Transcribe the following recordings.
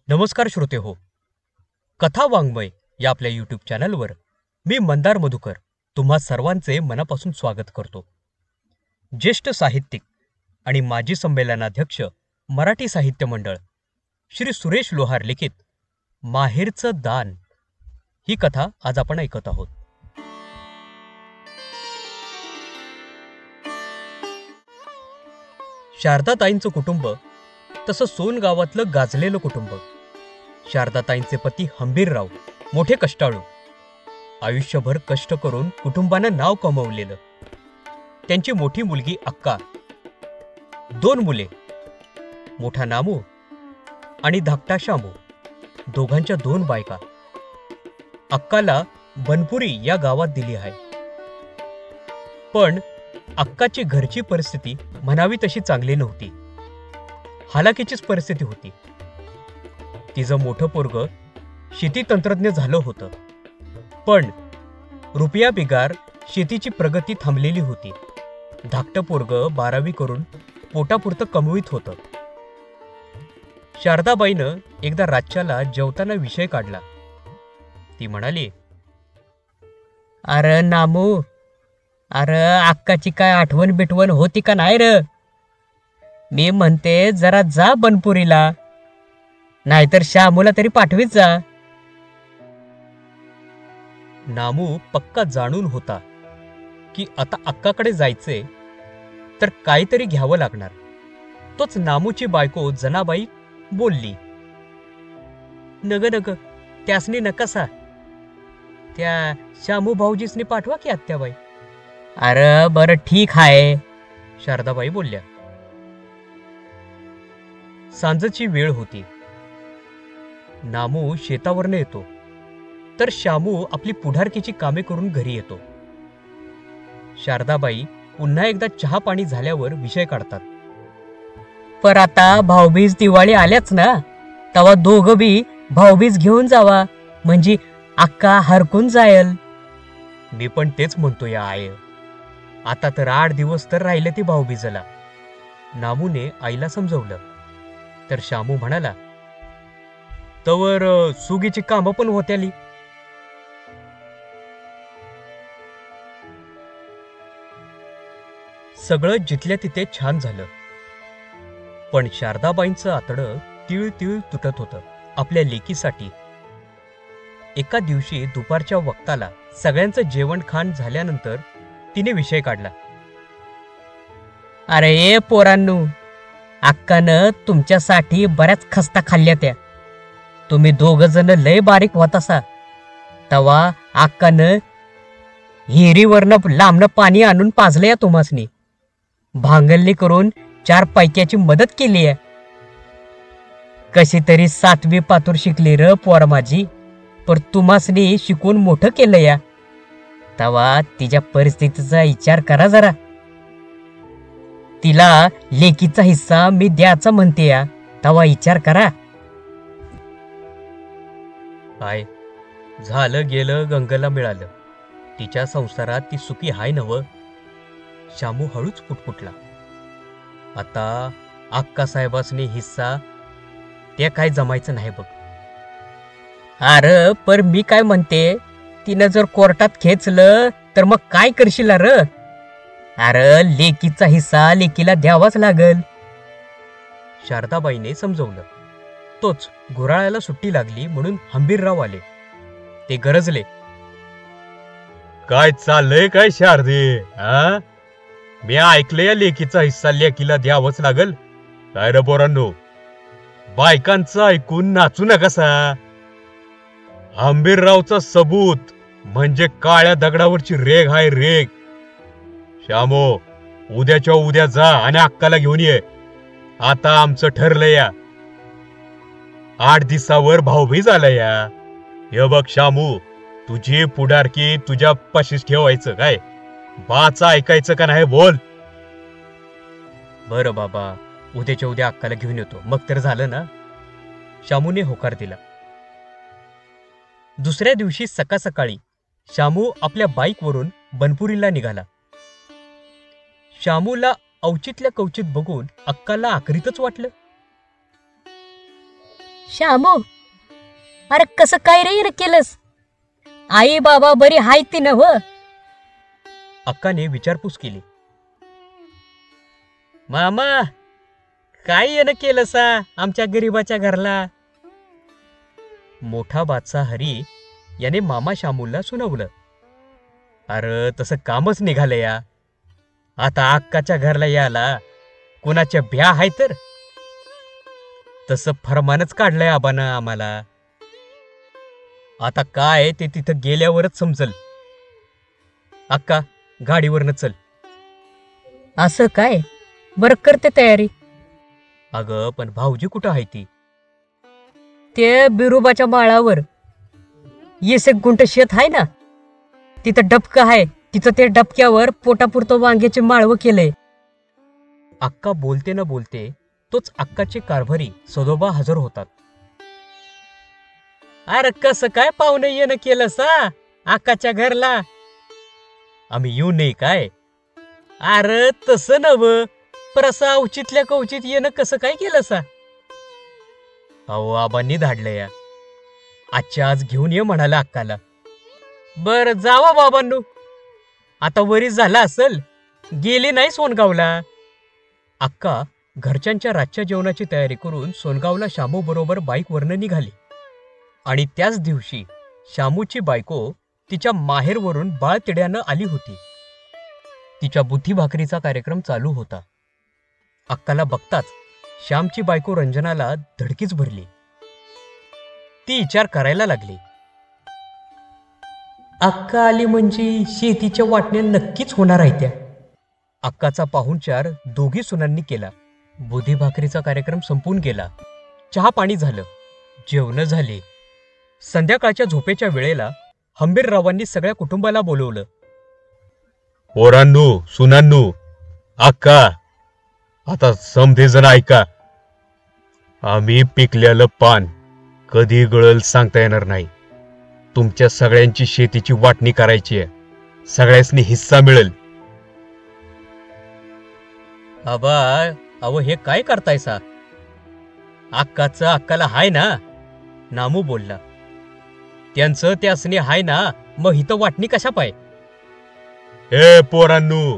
नमस्कार श्रोते हो. कथा वाङ्मय या आपल्या यूट्यूब चॅनलवर मी मंदार मधुकर तुम्हा सर्वांचे मनापासून स्वागत करतो. ज्येष्ठ साहित्यिक आणि माजी संमेलनाध्यक्ष मराठी साहित्य मंडळ श्री सुरेश लोहार लिखित माहेरचं दान ही कथा आज आपण ऐकत आहोत. शारदाताईंचं कुटुंब तसं सोन गावातलं गाजलेलं कुटुंब. शारदाताईंचे पती हंबीरराव मोठे कष्टाळू, आयुष्यभर कष्ट करून कुटुंबानं नाव कमवलेलं. त्यांची मोठी मुलगी अक्का, 2 मुले, मोठा नामू आणि धाकटा शामू, दोघांच्या 2 बायका. अक्काला बनपुरी या गावात दिली आहे. पण अक्काची घरची परिस्थिती म्हणावी तशी चांगली नव्हती. हालाकीचीच परिस्थिती होती. तिचं मोठं पोरगं शेती तंत्रज्ञ झालं होतं, पण रुपया बिगार शेतीची प्रगती थांबलेली होती. धाकटं पोरगं 12वी करून पोटापुरतं कमवीत होतं. शारदाबाईनं एकदा रातच्याला जेवताना विषय काढला. ती म्हणाली, अरे नामू, अरे अक्काची काय आठवण बिठवण होती का नाही र? मी म्हणते जरा जा बनपुरीला, नाहीतर श्यामूला तरी पाठवीत जा. नामू पक्का जाणून होता की आता अक्काकडे जायचे तर काहीतरी घ्यावं लागणार. तोच नामूची बायको जनाबाई बोलली, नग नग, त्यासनी नकासा, त्या श्यामू भाऊजीसनी पाठवा की आत्याबाई. अरे बरं ठीक आहे, शारदाबाई बोलल्या. सांजची वेळ होती. नामू शेतावरनं येतो तर शामू आपली पुढारकीची कामे करून घरी येतो. शारदाबाई पुन्हा एकदा चहा पाणी झाल्यावर विषय काढतात. पर आता भाऊबीज दिवाळी आल्याच ना, तवा दोघं बी भाऊबीज घेऊन जावा, म्हणजे अक्का हरकून जायल. मी पण तेच म्हणतो या आय. आता तर 8 दिवस तर राहिले ती भाऊबीजला. नामूने आईला समजवलं तर शामू म्हणाला, तवर सुगीची कामं पण होत्याली. सगळं जिथल्या तिथे छान झालं, पण शारदाबाईंचं आतडं तिळ तिळ तुटत होतं आपल्या लेकीसाठी. एका दिवशी दुपारच्या वक्ताला सगळ्यांचं जेवण खाण झाल्यानंतर तिने विषय काढला. अरे ए पोरांनू, अक्कानं तुमच्यासाठी बऱ्याच खस्ता खाल्ल्या त्या. तुम्ही 2 जण लय बारीक होतासा, तवा अक्कानं हिरीवरनं लांबनं पाणी आणून पाजलं या तुम्हासनी. भांगलनी करून 4 पैक्याची मदत केली आहे. कशी तरी 7वी पातूर शिकली र पोर माझी, पर तुम्हासनी शिकून मोठं केलं या. तवा तिच्या परिस्थितीचा विचार करा जरा. तिला लेकीचा हिस्सा मी द्यायचा म्हणते या, तवा विचार करा. काय झालं गेलं गंगेला मिळालं. तिच्या संसारात ती सुखी हाय नव. शामू हळूच पुटपुटला. आता अक्का साहेबासनी हिस्सा ते काय जमायचं नाही बघ. अरे पर मी काय म्हणते, तिनं जर कोर्टात खेचलं तर मग काय करशील र? अरे लेकीचा हिस्सा लेकीला द्यावाच लागल. शारदाबाईने समजवलं. तोच घोराळ्याला सुट्टी लागली म्हणून हंबीरराव आले. ते गरजले, काय चाललंय काय शारदे? हा, मी ऐकलं या लेकीचा हिस्सा लेकीला द्यावंच लागल. काय रे पोरांनो, बायकांचं ऐकून नाचू नकासा. हंबीररावचा सबूत म्हणजे काळ्या दगडावरची रेग हाय रेग. श्यामो, उद्याच्या उद्या जा आणि अक्काला घेऊन ये. आता आमचं ठरलं या. 8 दिवसावर भाऊबीज आला या. हे बघ शामू, तुझी पुढारकी तुझ्या पाशीच ठेवायचं काय? बाचा ऐकायचं का नाही बोल. बरं बाबा, उद्याच्या उद्या अक्काला घेऊन येतो, मग तर झालं ना. शामूने होकार दिला. दुसऱ्या दिवशी सकाळ सकाळी शामू आपल्या बाईकवरून बनपुरीला निघाला. शामूला औचितल्या कवचित बघून अक्काला आकरीतच वाटलं. श्यामू, अरे कसं काय रे केलंस? आई बाबा बरी हाय ती नव? अक्काने विचारपूस केली. मामा, काय येणं केलं सा आमच्या गरीबाच्या घरला? मोठा बादशाह हरी याने मामा शामूलला सुनावलं. अरे तसं कामच निघालं या. आता अक्काच्या घरला यायला कुणाच्या भ्या आहे तर तसं फरमानच काढलंय आबानं आम्हाला. आता काय ते तिथं गेल्यावरच समजल. अक्का, गाडीवरनं चल. असं काय? बरं, करते तयारी. अगं पण भाऊजी कुठं आहे ती? ते बिरोबाच्या माळावर 1 गुंठ शेत आहे ना, तिथं डबकं आहे. तिथं ते डबक्यावर पोटापुरतं वांग्याचे माळवं केलंय. अक्का बोलते न बोलते तोच अक्काचे कारभारी सदोबा हजर होतात. अरे कसं काय पाहुणे येणं केलं सा अक्काच्या घरला? आम्ही येऊ नये काय? अरे तसं नव, पर असं औचितल्या कवचित येणं कसं काय केलं सा? अहो आबांनी धाडलं या. आजच्या आज घेऊन ये म्हणाला अक्काला. बर जावा बाबांनो. आता वरीच झाला असल, गेली नाही सोनगावला. अक्का घरच्यांच्या रातच्या जेवणाची तयारी करून सोनगावला शामू बरोबर बाईकवरनं निघाली. आणि त्याच दिवशी शामूची बायको तिच्या माहेरवरून बाळतिड्यानं आली होती. तिच्या बुद्धी भाकरीचा कार्यक्रम चालू होता. अक्काला बघताच श्यामची बायको रंजनाला धडकीच भरली. ती विचार करायला लागली. अक्का आली म्हणजे शेतीच्या वाटण्या नक्कीच होणार आहे त्या. अक्काचा पाहुणचार दोघी सुनांनी केला. बुद्धी भाकरीचा कार्यक्रम संपून गेला. चहा पाणी झालं, जेवण झाले. संध्याकाळच्या झोपेच्या वेळेला हंबीररावांनी सगळ्या कुटुंबाला बोलवलं. पोरांनो, सुनांनो, अक्का, आता समधे जण ऐका. आम्ही पिकलेलं पान कधी गळल सांगता येणार नाही. तुमच्या सगळ्यांची शेतीची वाटणी करायची आहे. सगळ्यांनी हिस्सा मिळेल. आबा, अहो हे काय करतायसा? अक्काचं अक्काला हाय ना? नामू बोलला. त्यांचं त्यासनी हाय ना, मग हिथं वाटणी कशा पाय? ए पोरांनो,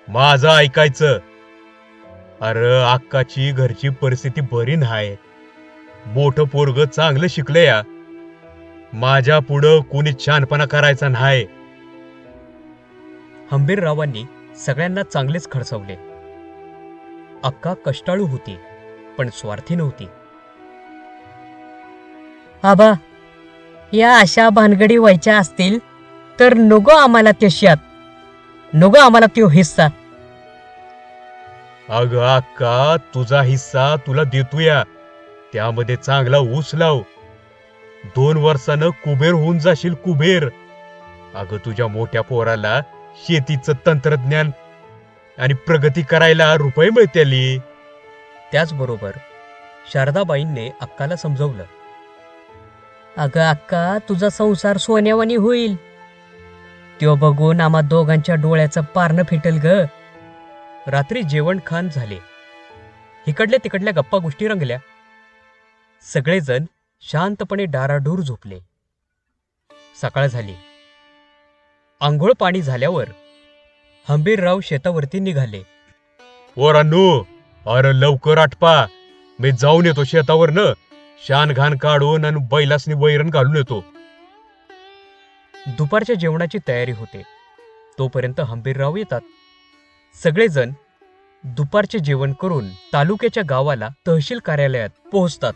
माझं ऐकायचं. अरे अक्काची घरची परिस्थिती बरी नाही. मोठं पोरग चांगलं शिकलं या. माझ्या पुढं कोणी छानपणा करायचा नाही. हंबीररावांनी सगळ्यांना चांगलेच खडसवले. अक्का कष्टाळू होती, पण स्वार्थी नव्हती. आबा, या अशा भानगडी व्हायच्या असतील तर नको आम्हाला ते शेत, नको आम्हाला तो हिस्सा. अगं अक्का, तुझा हिस्सा तुला देतोया. त्यामध्ये चांगला ऊस लाव. 2 वर्षानं कुबेर होऊन जाशील, कुबेर. अगं तुझ्या मोठ्या पोराला शेतीचं तंत्रज्ञान आणि प्रगती करायला रुपये मिळतेली. त्याचबरोबर शारदाबाईंनी अक्काला समजवलं. अगं अक्का, तुझा संसार सोन्यावानी होईल. त्यो बघून आम्हा दोघांच्या डोळ्याचं पारणं फिटल ग. रात्री जेवण खान झाले. इकडल्या तिकडल्या गप्पा गोष्टी रंगल्या. सगळेजण शांतपणे डाराडूर झोपले. सकाळ झाली. आंघोळ पाणी झाल्यावर हंबीरराव शेतावरती निघाले. पोरांनो, अरे लवकर आटपा. मी जाऊन येतो शेतावरनं. शान घाण काढून आणि बैलासनी वैरण घालून येतो. दुपारच्या जेवणाची तयारी होते. तोपर्यंत हंबीरराव येतात. सगळेजण दुपारचे जेवण करून तालुक्याच्या गावाला तहसील कार्यालयात पोहोचतात.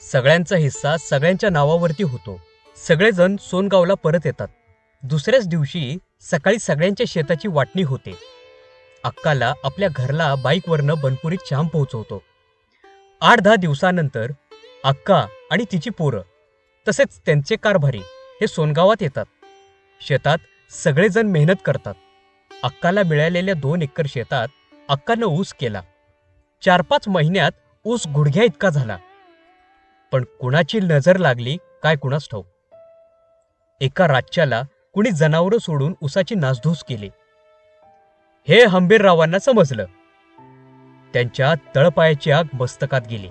सगळ्यांचा हिस्सा सगळ्यांच्या नावावरती होतो. सगळेजण सोनगावला परत येतात. दुसऱ्याच दिवशी सकाळी सगळ्यांच्या शेताची वाटणी होते. अक्काला आपल्या घरला बाईकवरनं बनपुरीत श्याम पोहोचवतो. 8-10 दिवसानंतर अक्का आणि तिची पोरं तसेच त्यांचे कारभारी हे सोनगावात येतात. शेतात सगळेजण मेहनत करतात. अक्काला मिळालेल्या 2 एकर शेतात अक्कानं ऊस केला. 4-5 महिन्यात ऊस गुडघ्या इतका झाला. पण कुणाची नजर लागली काय कुणास ठाऊक. एका रातच्याला कुणी जनावरं सोडून ऊसाची नासधूस केली. हे हंबीररावांना समजलं. त्यांच्या तळपायाची आग मस्तकात गेली.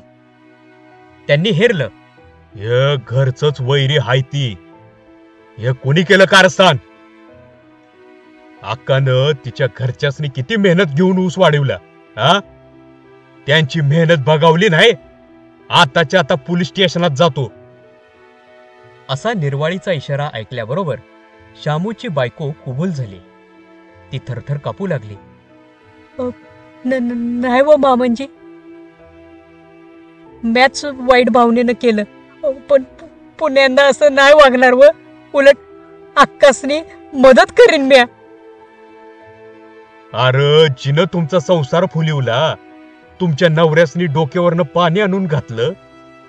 त्यांनी हेरलं. हे घरचंच वैरी हाय ती. हे कोणी केलं कारस्थान? अक्कानं तिच्या घरच्यासनी किती मेहनत घेऊन ऊस वाढवला. हा, त्यांची मेहनत बघावली नाही. आताच्या आता पोलीस स्टेशनात जातो. असा निर्वाळीचा इशारा ऐकल्याबरोबर शामूची बायको कुबूल झाली. ती थरथर कापू लागली. नाही व मामनजी, मॅच वाईट भावनेनं केलं, पण पुण्यांदा असं नाही वागणार व उलट अक्कासनी मदत करीन म्या. अरे जिनं तुमचा संसार फुलिवला, तुमच्या नवऱ्यासनी डोक्यावरनं पाणी आणून घातलं,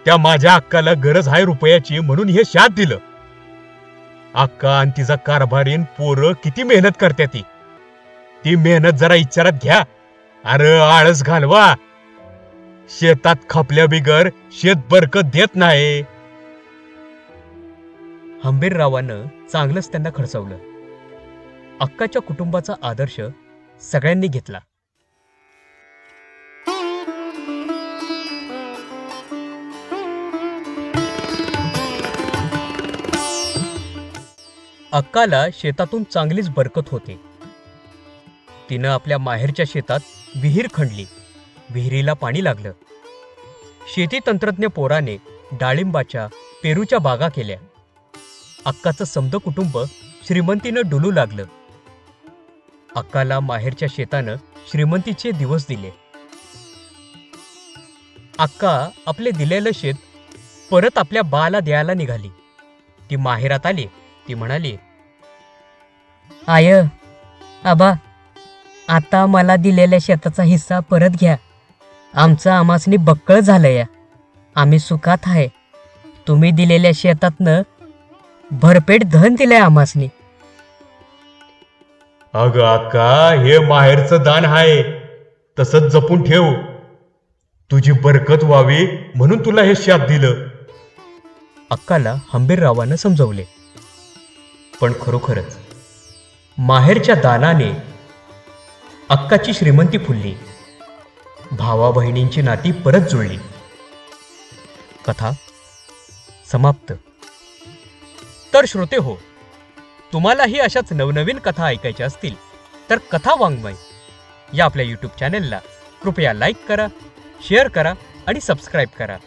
त्या माझ्या अक्काला गरज आहे रुपयाची म्हणून हे शाद दिलं. अक्का आणि तिचा कारभारीन पोरं किती मेहनत करते ती मेहनत जरा विचारात घ्या. अरे आळस घालवा. शेतात खपल्या बिगर शेत बरकत देत नाही. हंबीररावानं चांगलंच त्यांना खडसावलं. अक्काच्या कुटुंबाचा आदर्श सगळ्यांनी घेतला. अक्काला शेतातून चांगलीच बरकत होते. तिनं आपल्या माहेरच्या शेतात विहीर खणली. विहिरीला पाणी लागलं. शेती तंत्रज्ञ पोराने डाळिंबाच्या, पेरूच्या बागा केल्या. अक्काचं समद कुटुंब श्रीमंतीनं डुलू लागलं. अक्काला माहेरच्या शेतानं श्रीमंतीचे दिवस दिले. अक्का आपले दिलेलं शेत परत आपल्या बाला द्यायला निघाली. ती माहेरात आली. ती म्हणाली, आय, आबा, आता मला दिलेल्या शेताचा हिस्सा परत घ्या. आमचं आमासनी बक्कळ झालंय. आम्ही सुखात आहे. तुम्ही दिलेल्या शेतातनं भरपेट धन दिलंय आमासनी. अगं अक्का, हे माहेरचं दान आहे, तसंच जपून ठेव. तुझी बरकत व्हावी म्हणून तुला हे शाद दिलं. अक्काला हंबीररावानं समजवले. पण खरोखरच माहेरच्या दानाने अक्काची श्रीमंती फुलली. भावा बहिणींची नाती परत जुळली. कथा समाप्त. तर श्रोते हो, तुम्हालाही अशाच नवनवीन कथा ऐकायच्या असतील तर कथा वाङ्मय या आपल्या यूट्यूब चॅनेलला कृपया लाईक करा, शेअर करा आणि सबस्क्राईब करा.